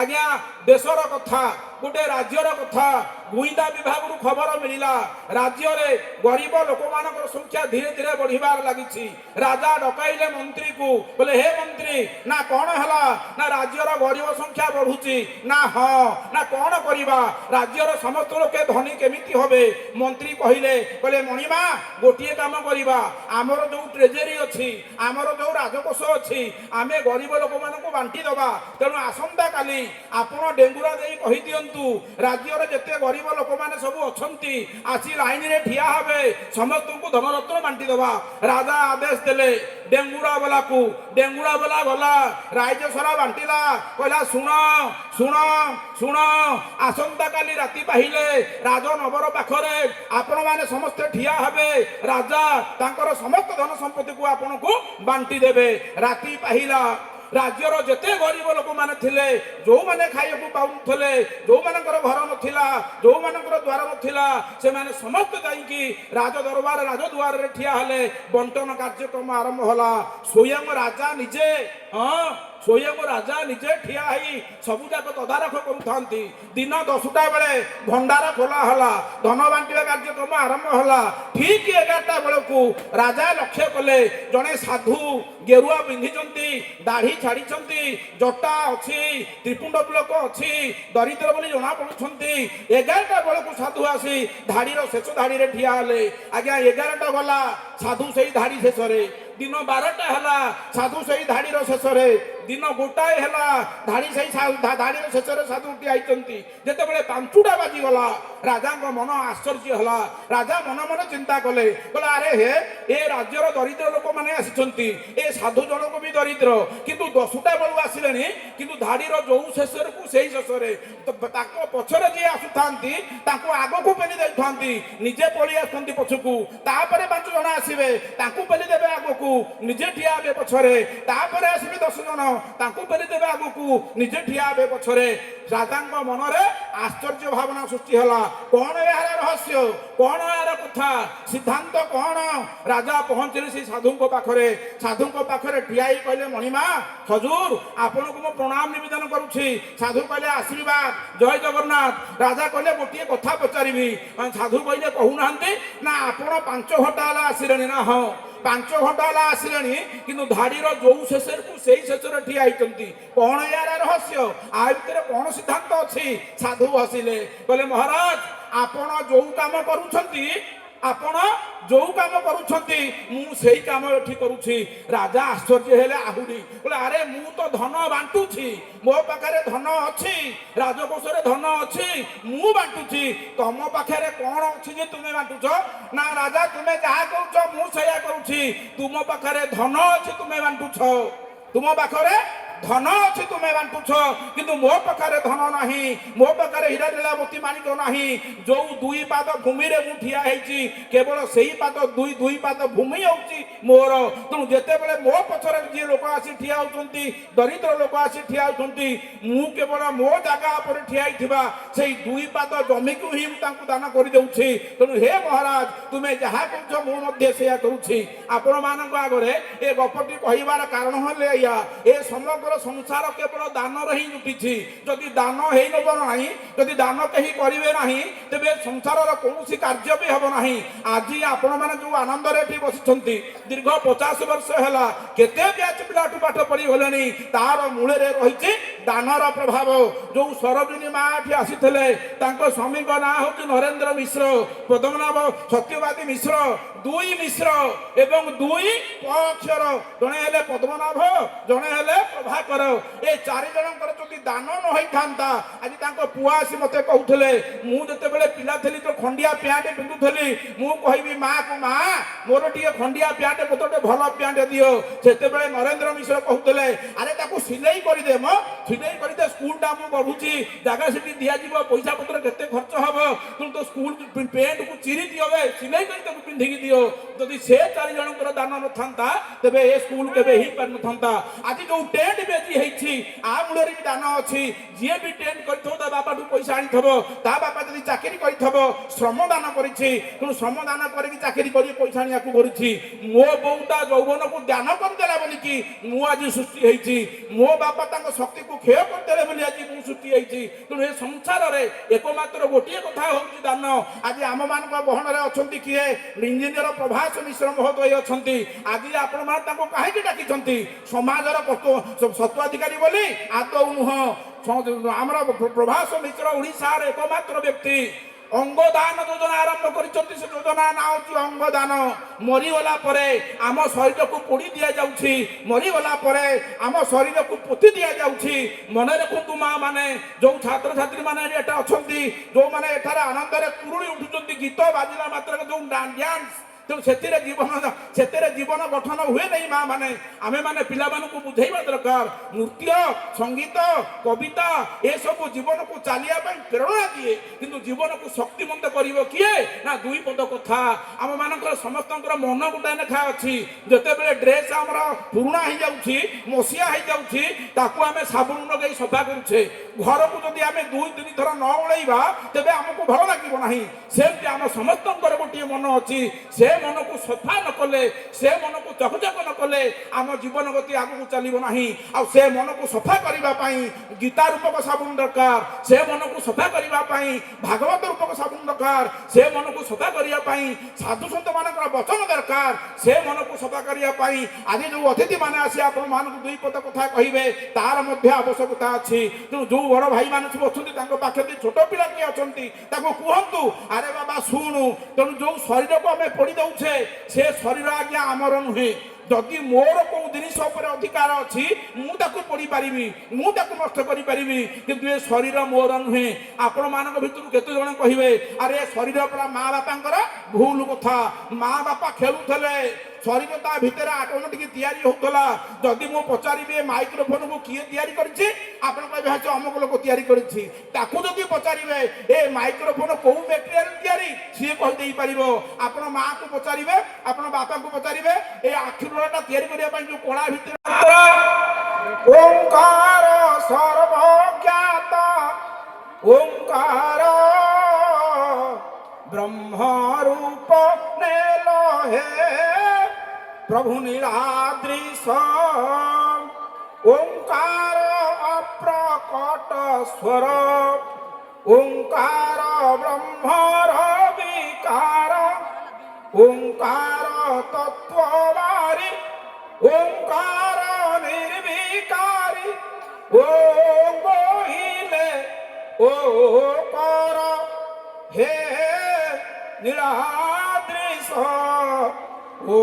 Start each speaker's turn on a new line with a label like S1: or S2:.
S1: आज्ञा देशर कथा गोटे राज्यर कथा गुइंदा विभाग खबर मिलला राज्य रे गरीब लोक मान संख्या धीरे धीरे बढ़िबार लगी। राजा डकाइले मंत्री को बोले हे मंत्री ना कौन है ना राज्यर गरीब संख्या बढ़ुची ना हाँ ना कौन करवा राज्यर समस्त लोक धनी केमिति होबे। मंत्री कहले बोले मणिमा गोटे काम करवा आमर जो ट्रेजेरी अच्छी आमर जो राजकोष अच्छी आमे गरीब लोक मान बांटी दबा तेणु आसंता काली आपण डेंगुरा दे कहि दियंतु राज्यर जेते गरीब लोक माने सब अछंती आसी लाइन रे ठिया हबे समस्त को धनरत्न बांटी दबा। राजा आदेश देले डेंगुरा वाला को डेंगुरा वाला गला राज्य सारा बांटीला कहला सुण सुण सुण आसंता काली राति पाहिले राज नगर पाखरे आपण माने समस्त ठिया हबे राजा तांकर समस्त धन संपत्ति को आपण को बांटी देबे। राति पाहिला राज्यर जेते गरीब लोक माने थिले जो माने खाइबू पाउनथले जो मानकर घर नथिला जो मानकर द्वार नथिला से माने समस्त जाईकी राज दरबार राजद्वार रे ठिया हले बंटन कार्यक्रम आरंभ होला। स्वयं राजा निजे स्वयं राजा निजे ठिया ही सबुजाक तदारख करुथांती। दिन 10टा बेले भंडार खोला हला धन बांटिबा कार्यक्रम आरंभ होला। ठीक 11टा बेलू राजा लक्ष्य कले जड़े साधु गेरुआ पिंधिचंती दाढ़ी छाड़िचंती जटा अच्छी त्रिपुंड तिलक अच्छी दरिद्र बोली जना पड़ुछंती। 11टा बेलू साधु आसी धाड़ीर शेष धाड़ी रे ठिया हले। आज्ञा 11टा गला साधु से धाड़ी शेष रे दिन 12टा हला साधु से धाड़ीर शेष रे दिन गोटाए हला धाड़ी से धाड़ीर शेष रे साधु उठी आइचंती। जेते बेले 5टा बाजी गला राजा को मन आश्चर्य हला। राजा मन मन चिंता कले बोले अरे हे ए राज्यर दरिद्र लोक माने आसिचंती ए साधु जनक भी दरिद्र किंतु 10टा बेलू आसिलेनी किंतु धाड़ीर जो शेष को सेही शेष रे ताको पछरे जे आसुथांती ताको आगो को पेली दैथांती निजे पळी आसथांती पछकू तापरे 5 जण आसीबे ताको पेली देबे आगो को निजे ठिया हेबे पछरे तापरे आसीबे 10 जण ताको पेली देबे आगो को निजे ठिया हेबे पछरे। राजांक मनरे आश्चर्य भावना सृष्टि हला। कौन यार रहस्य कौन यार कथा सिद्धांत कौन। राजा पहुंचले से साधु पाखरे साधु पाखरे ठियाई कहले मणिमा हजूर आपन को प्रणाम निवेदन करूछि। साधु कहले आशीर्वाद जय जगन्नाथ। राजा कहले गोटे कथा पचारिबी। साधु कहले कहू नाहंती ना आपण 5 घंटा हला आसिलेनी ना हाँ 5 घंटा हला आसिलेनी किंतु धाड़ीर जो शेषर को सेही शेषर ठिया आइचंती कौन यार रहस्य आ भितर कौन सिद्धांत अच्छी। साधु हसिले कहले महाराज आपण जो काम करूछंती आपण जो काम करूछंती मु सेही काम एठी करूछि। राजा आश्चर्य हेले आहुरी बोले अरे मु तो धन बांटुछि मो पाखरे धन अछि राजकोष रे धन अछि मु बांटुछि तम पाखरे कोन अछि जे तुमे बांटुछ ना राजा तुमे जहा कहउछ मु सेया करूछि। तुम पाखरे धन अछि तुमे बांटुछ तुम पाखरे धन अच्छी तुम्हें बांटुछ किंतु मो पाखरे धन नाही मो पाखरे हीरा लीला मोती माणिक नाही। जो 2 पाद भूमि रे मु ठिया हेची केवल सेही पाद 2 पाद भूमि होची मोर। तेणु जेते बेले मो पछरे जे लोक आसी ठिया होचंती दरिद्र लोक आसी ठिया होचंती मु केवल मो जागा पर ठिया हिथिबा सेही 2 पाद जमी को ही तांकु दान करि देउछि। तेणु हे महाराज तुमे जहा कहछ मु मध्ये सेया करूछि। आपण मानक आगरे ए गपटी कहिबार कारण हले या ए समग्र संसार केवल दान ही जुटी। जदि दान हे नब ना जदि दान कहीं करेंगे ना तेरे संसार कौन कार्य भी हम ना। आज आपण मैंने जो आनंद बसी दीर्घ 50 वर्ष है केते ब्याच पिला पाठ पढ़ी गले तार मूल रही दानर प्रभाव। जो सरोजिनी माँ आसी स्वामी ना हूँ नरेंद्र मिश्र पद्मनाभ सत्यवादी मिश्र 2 मिश्र एवं 2 अक्षर जड़े हेले पद्मनाभ जड़े हेले प्रभाकर ए 4 जनकर जदि दान न होई थांता आज तांको पुआ आसी मते कहउथले मु जते बेले पिला थली तो खंडिया प्यांट पिंदुथली मु कहिबी मां को मां मोर टिए खंडिया प्यांट गोटे भल प्यांट दियो। सेते बेले नरेंद्र मिश्र कहउथले अरे ताको सिलाई करि दे म सिलाई करि दे स्कूल टा मु बढ़ुची जागा सिटी दिया जीवो पैसा पत्र केते खर्च हबो तू तो स्कूल पेंट को चिरी दियोबे सिलाई करि ताको पिंधि ଦିଅ ଯଦି ସେ 4 ଜଣଙ୍କର ଦାନ ନଥାନ୍ତା ତେବେ ଏ ସ୍କୁଲ କେବେ ହେଇପାରିନଥାନ୍ତା। ଆଜି ଯୋଉ ଟେଣ୍ଟ ବି ଆଜି ହେଇଛି ଆ ମୂଳରେ ବି ଦାନ ଅଛି। ଯିଏ ବି ଟେଣ୍ଟ କରିଥିବ ତା ବାପାଠୁ ପଇସା ଆଣିଥିବ, ତା ବାପା ଯଦି ଚାକିରି କରିଥିବ ଶ୍ରମ ଦାନ କରିଛି, ତେଣୁ ଶ୍ରମ ଦାନ କରିକି ଚାକିରି କରି ପଇସା ଆଣିବାକୁ କରୁଛି। ମୋ ବୋଉ ତା ଯୌବନକୁ ଦାନ କରିଦେଲା ବୋଲିକି ମୁଁ ଆଜି ସୃଷ୍ଟି ହେଇଛି। ମୋ ବାପା ତାଙ୍କ ଶକ୍ତିକୁ କ୍ଷୟ କରିଦେଲେ ବୋଲି ଆଜି ମୁଁ ସୃଷ୍ଟି ହେଇଛି। ତେଣୁ ଏ ସଂସାରରେ ଏକମାତ୍ର ଗୋଟିଏ କଥା ହଉଛି ଦାନ। ଆଜି ଆମମାନଙ୍କ ଗହଣରେ ଅଛନ୍ତି କିଏ? ଇଞ୍ଜିନିୟର ପ୍ରଭାସ ମିଶ୍ର ମହୋଦୟ ଅଛନ୍ତି। ଆଜି ଆପଣମାନେ ତାଙ୍କୁ କାହିଁକି ଡାକିଛନ୍ତି? ସମାଜର ସତ୍ୱାଧିକାରୀ ବୋଲି? ଆଦୌ ନୁହଁ। ଆମର ପ୍ରଭାସ ମିଶ୍ର ଓଡ଼ିଶାର ଏକମାତ୍ର ବ୍ୟକ୍ତି ଅଙ୍ଗଦାନ ଯୋଜନା ଆରମ୍ଭ କରିଛନ୍ତି। ସେ ଯୋଜନା ନାଁ ହେଉଛି ଅଙ୍ଗଦାନ। ମରିଗଲା ପରେ ଆମ ଶରୀରକୁ ପୋଡ଼ି ଦିଆଯାଉଛି, ମରିଗଲା ପରେ ଆମ ଶରୀରକୁ ପୋତି ଦିଆଯାଉଛି। ମନେ ରଖନ୍ତୁ ମା ମାନେ, ଯୋଉ ଛାତ୍ରଛାତ୍ରୀ ମାନେ ଏଟା ଅଛନ୍ତି, ଯୋଉମାନେ ଏଠାରେ ଆନନ୍ଦରେ କୁରୁଳି ଉଠୁଛନ୍ତି ଗୀତ ବାଜିଲା ମାତ୍ରକେ ଯୋଉ ଡ୍ୟାନ୍ସ, ତେଣୁ ସେଥିରେ ଜୀବନ ଗଠନ ହୁଏ ନାହିଁ। ମା ମାନେ ଆମେ ମାନେ ପିଲାମାନଙ୍କୁ ବୁଝେଇବା ଦରକାର। ନୃତ୍ୟ, ସଙ୍ଗୀତ, କବିତା ଏସବୁ ଜୀବନକୁ ଚାଲିବା ପାଇଁ ପ୍ରେରଣା ଦିଏ, କିନ୍ତୁ ଜୀବନକୁ ଶକ୍ତିମନ୍ତ କରିବ କିଏ? ନା 2 ପଦ କଥା। ଆମ ମାନଙ୍କର ସମସ୍ତଙ୍କର ମନ ଗୋଟାଏ ଲେଖା ଅଛି। ଯେତେବେଳେ ଡ୍ରେସ୍ ଆମର ପୁରୁଣା ହେଇଯାଉଛି, ମସିଆ ହେଇଯାଉଛି, ତାକୁ ଆମେ ସାବୁନ ଲଗେଇ ସଫା କରୁଛେ। ଘରକୁ ଯଦି ଆମେ 2-3 ଥର ନ ଓଳେଇବା ତେବେ ଆମକୁ ଭଲ ଲାଗିବ ନାହିଁ। ସେମିତି ଆମ ସମସ୍ତଙ୍କର ଗୋଟିଏ ମନ ଅଛି। ସେ ମନକୁ ସଫା ନ କଲେ, ସେ ମନକୁ ଚକଚକ ନ କଲେ ଆମ ଜୀବନ ଗତି ଆଗକୁ ଚାଲିବ ନାହିଁ। ଆଉ ସେ ମନକୁ ସଫା କରିବା ପାଇଁ ଗୀତା ରୂପକ ସାବୁନ ଦରକାର। ସେ ମନକୁ ସଫା କରିବା ପାଇଁ ଭାଗବତ ରୂପକ ସାବୁନ ଦରକାର। ସେ ମନକୁ ସଫା କରିବା ପାଇଁ ସାଧୁସନ୍ଥ ମାନଙ୍କର ବଚନ ଦରକାର। ସେ ମନକୁ ସଫା କରିବା ପାଇଁ ଆଜି ଯୋଉ ଅତିଥି ମାନେ ଆସି ଆପଣମାନଙ୍କୁ 2 ପଦ କଥା କହିବେ ତାର ମଧ୍ୟ ଆବଶ୍ୟକତା ଅଛି। ତେଣୁ ଯୋଉ ବଡ଼ ଭାଇ ମାନେ ସବୁ ଅଛନ୍ତି ତାଙ୍କ ପାଖରେ ଛୋଟ ପିଲା କିଏ ଅଛନ୍ତି ତାଙ୍କୁ କୁହନ୍ତୁ, ଆରେ ବାବା ଶୁଣୁ, ତେଣୁ ଯୋଉ ଶରୀରକୁ ଆମେ ପୋଡ଼ି ଦଉଛେ ସେ ଶରୀର ଆଜ୍ଞା ଆମର ନୁହେଁ। ଯଦି ମୋର କୋଉ ଜିନିଷ ଉପରେ ଅଧିକାର ଅଛି ମୁଁ ତାକୁ ପୋଡ଼ି ପାରିବି, ମୁଁ ତାକୁ ନଷ୍ଟ କରିପାରିବି, କିନ୍ତୁ ଏ ଶରୀର ମୋର ନୁହେଁ। ଆପଣମାନଙ୍କ ଭିତରୁ କେତେ ଜଣ କହିବେ ଆରେ ଶରୀର ପରା ମା ବାପାଙ୍କର? ଭୁଲ କଥା। ମା ବାପା ଖେଳୁଥିଲେ, ଶରୀର ତା ଭିତରେ ଅଟୋମେଟିକ ତିଆରି ହେଉଥିଲା। ଯଦି ମୁଁ ପଚାରିବି ଏ ମାଇକ୍ରୋଫୋନକୁ କିଏ ତିଆରି କରିଛି, ଆପଣ କହିବେ ହଁ ଅମୁକ ଲୋକ ତିଆରି କରିଛି। ତାକୁ ଯଦି ପଚାରିବେ ଏ ମାଇକ୍ରୋଫୋନ କୋଉ ମ୍ୟାଟେରିଆଲ ତିଆରି, ସିଏ କହିଦେଇ ପାରିବ। ଆପଣ ମାଆକୁ ପଚାରିବେ, ଆପଣ ବାପାଙ୍କୁ ପଚାରିବେ ଏ ଆଖି ଡୋଳାଟା ତିଆରି କରିବା ପାଇଁ ଯୋଉ କଳା ଭିତରେ ଓଙ୍କାର ସର୍ବଜ୍ଞାତ ଓଙ୍କାର ବ୍ରହ୍ମ ରୂପ ନେଲ ହେ प्रभु नीलाद्रिश ओंकार अप्रकट स्वर ओंकार ब्रह्मर विकार ओंकार तत्ववारी ओंकार निर्विकारी ओं बोहिले ओ कर हे नीलाद्रिश ओ